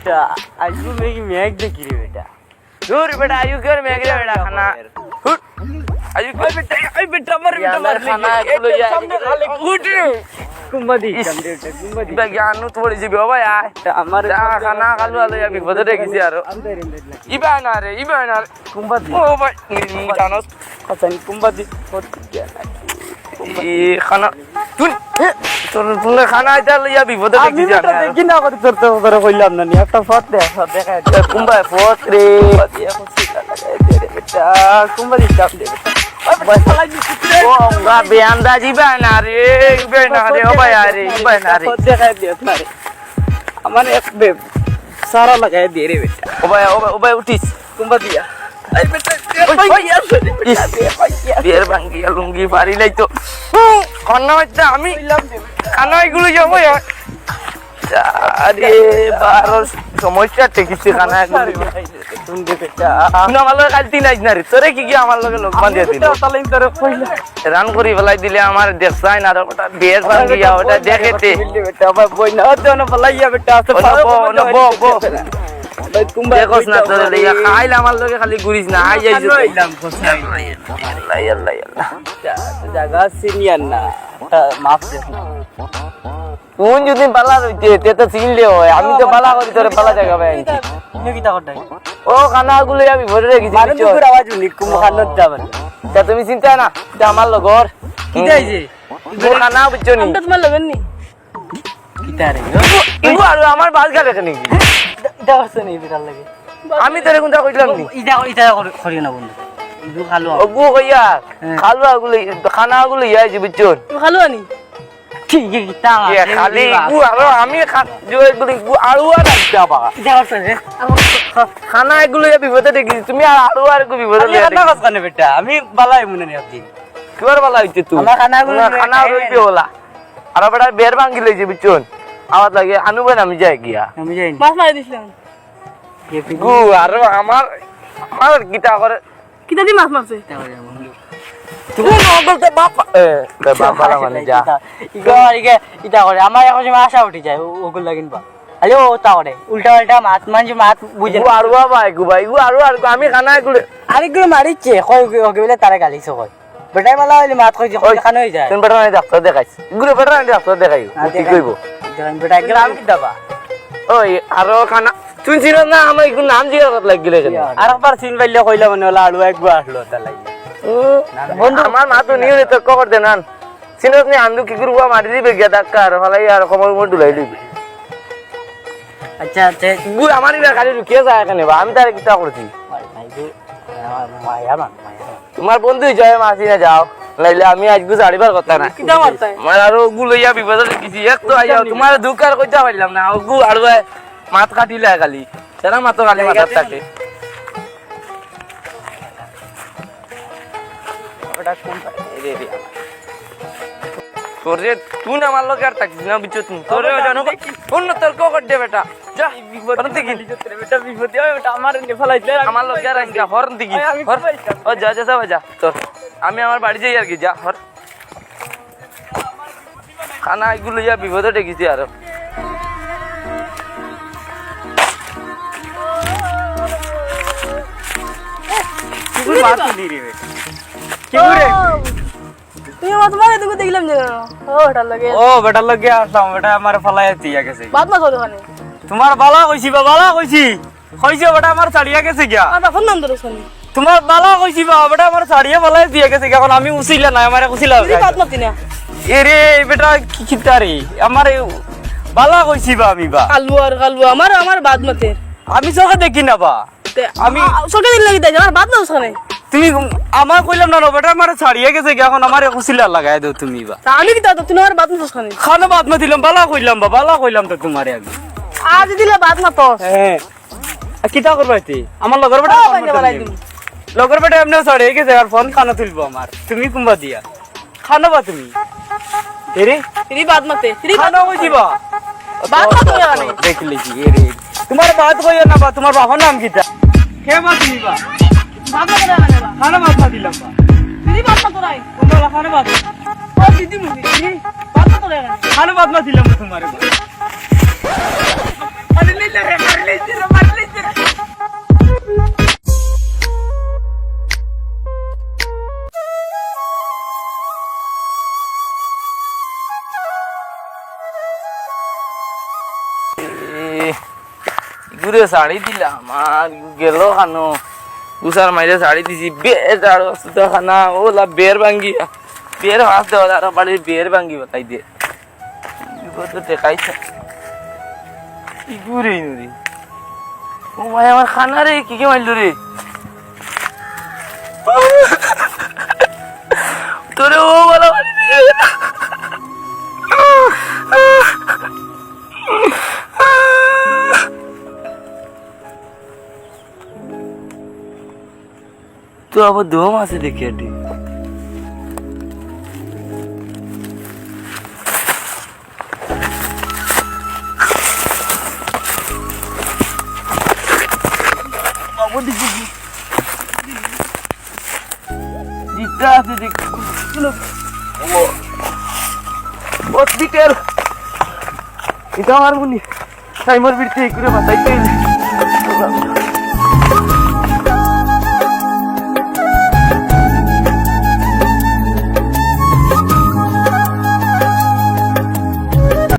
बेटा आयु में की मैग देखी रे बेटा दूर बेटा आयु कर मैं गया बेटा खाना आयु कर बेटा मर खाना लो यार उठ कुंभदी कुंभदी ज्ञान थोड़ी सी बाबा यार हमारे खाना खालू आलो यार बिग बदरे किसी यार इबा ना रे कुंभदी ओ भाई जानो पता नहीं कुंभदी ये खाना तुमने खाना इधर लिया भी बदल আমি তো দেখি না করে তোর তো করে কইলাম না নি একটা ফট দেখা कुंभा फोत रे बेटा कुंभदी चाप दे ओ गा बेंदा जी बना रे ओ भाई यार रे बना रे देखा दे तुम्हारे हमारे एक बे सारा लगाए दे रे बेटा ओ भाई उठिस कुंभदिया अरे बेटा बियर भांगी लुंगी फारी লাই তো খানা হচ্ছে আমি খানা এগুলো যাব আরে বারো সমস্যা টেকিছে খানা এগুলো তুমি দে বেটা না ভালো কালতি নাই না রে তোরে কি কি আমার লগে লোক বাঁধিয়ে দিল তাহলে তোরে কইলা রান করি বেলাই দিলে আমার দেখছাই না ওটা বিয়ের ভাঙ্গিয়া ওটা দেখেতে বেটা ভাই বই না দেন বলাইয়া বেটা তো বো ভাই কুম্বা দেখছ না তোরে লইয়া খাইলে আমার লগে খালি ঘুরিস না আই যাইছ কইলাম কোথায় আল্লাহ আল্লাহ আল্লাহ জায়গা সিনিয়র না মাফ দে কোন যদি বালা রইতে তে তো চিনলে হয় আমি তো বালা করি তোরে বালা জায়গা ভাই তুমি কি তা করতাই ও খানা গুলো আমি ভরে রেখেছি মানে দুপুর আওয়াজ শুনি কুম খানত যাবেন তা তুমি চিন্তা না এটা আমার লগর কি যাইছে ও খানা বুঝছো নি আমরা তোমার লগেন নি কি তারে ইগো আর আমার বাস গা রেখে নাকি এটা করছ নি বিরাল লাগে আমি তোরে কোনটা কইলাম নি এটা করি না বন্ধু ইদু খালো ওগু কইয়া খালু গুলো খানা গুলো ইয়াইছি বুঝছো তুমি খালো আনি ঠিক কি তা খালি ইগু আর আমি যে এগুলো ইগু আরু আর একটা পাকা এটা করছ রে খানা এগুলো বিপদে দেখি তুমি আর গো বিপদে আমি খানা কাজ করে বেটা আমি বালাই মনে নেই আপনি কিবার বালা হইছে তুই আমার খানা রইবে ওলা আর বড় বের ভাঙ্গি লইছে বুঝছো আওয়াজ লাগে আনুবেন আমি যাই গিয়া আমি যাই মাছ মারি দিছিলাম গু আর আমার গিটা করে কিটা দি মাছ মারছে তুমি নগলতে বাপ বাবা মানে যা ইটা করে আমার এখন সময় আশা উঠে যায় ওগুলো লাগিন বা আরে ও তা করে উল্টা উল্টা মাছ মানছি মাছ বুঝে গু আর বাবা গু ভাই গু আর আমি খানা গুলো আরেকগুলো মারিচ্ছে কই ওকে বলে তারা গালিছে কই বেটাই মালা হইলে মাছ কইছে কই খানো হই যায় তুমি বেটা নাই ডাক্তার দেখাইছ গুলো বেটা নাই ডাক্তার দেখাইও কি কইবো বেটা গ্রাম কি দাবা ওই আর খানা তুই চিনো না আমার একটু নাম জিজ্ঞাসা করতে লাগিলে কেন আরেকবার চিন পাইলে কইলা মানে ওলা আলু একবার আসলো তা লাগি বন্ধু আমার মা তো নিয়ে তর্ক করতে না চিনোস নি আন্দু কি করবো মারি দিবে গিয়া ধাক্কা আর ফলাই আর খবর মোট ডুলাই দিবি আচ্ছা আচ্ছা গু আমারই না খালি ঢুকিয়ে যায় এখানে বা আমি তার কিতা করছি তোমার বন্ধুই জয় মাসি না যাও নাইলে আমি আজকে জাড়িবার কথা না আমার আরো গু লইয়া বিপদ কিছু এক তো আইয়া তোমার দুকার কইতা পারলাম না গু আর মাত কাটিলে খালি সেরা মাত্র খালি মাথার থাকে তোরে তুই আমার লোক আর থাকিস না বুঝছো তুমি তোরে জানো অন্য তর্ক করতে বেটা যা হরন দিকে বেটা বিপদ হয় বেটা আমার নে ফলাইলে আমার লোক আর আইসা হরন দিকে ও যা যা যা তোর আমি আমার বাড়ি যাই আর কি যা হর খানা এগুলো যা বিপদে ডেকেছি আর তুই মাছ নি রে কি করে তুই আমার তোমার এদিকে দেখলাম যে ও বেটার লাগে আসলাম বেটা আমার ফলাই দিয়া গেছে বাদ না ওখানে তোমার বালা কইছি বালা কইছি কইছে বেটা আমার ছাড়িয়া গেছে গিয়া আর ফোন নাম ধরে শুনি তোমার বালা কইছি বেটা আমার ছাড়িয়া ফলাই দিয়া গেছে এখন আমি উছিলা না আমারে উছিলা তুই বাদ মাতি না এরে বেটা কি খিতারি আমারে বালা কইছি আমি কালু আমার বাদ মাতে আমি চোখে দেখি না বা আমি চোখে দিন লাগি তাই আমার বাদ না ওখানে তুমি আমার কইলাম না বেটা আমার ছাড়িয়ে গেছে এখন আমার কুছিলা লাগাই দাও তুমি বা আমি কি তা তুমি আমার বাদ না ওখানে খানা বাদ মা দিলাম বালা কইলাম তো তোমারে আমি আজ দিলে বাদ না তো হ্যাঁ কিটা করবা এতে আমার লগর বেটা লগর বেটা এমনি ছাড়িয়ে গেছে আর ফোন খানা তুলবো আমার তুমি কুম্বা দিয়া খানা বা তুমি এরে তুই বাদ মাতে তুই খানা কইছি বা বাদ না তুই এখানে দেখলি কি এরে তোমার বাদ কইয়া না বা তোমার বাবার নাম কিটা কে বা তুমি বা বাদ না এখানে খানা বাদ মা দিলাম বা তুই বাদ না তোরাই তোমরা খানা বাদ ও দিদি মুদি বাদ না তোরা এখানে খানা বাদ মা দিলাম তোমারে আরে লে রে ঘুরে শাড়ি দিলাম আর গেল খানো উষার মাইরে শাড়ি দিছি বের আর সুতো খানা ওলা বের ভাঙ্গি বের হাত দেওয়া আর বাড়ির বের ভাঙ্গি বাতাই দিয়ে তো টেকাইছে কি ঘুরে নুরি ও মাই আমার খানা রে কি কে মারল রে তোরে ও বলা তো আবার দম আছে দেখি আটি হসপিটাল এটা আমার বলি টাইমার বিড়তে করে বাতাইতে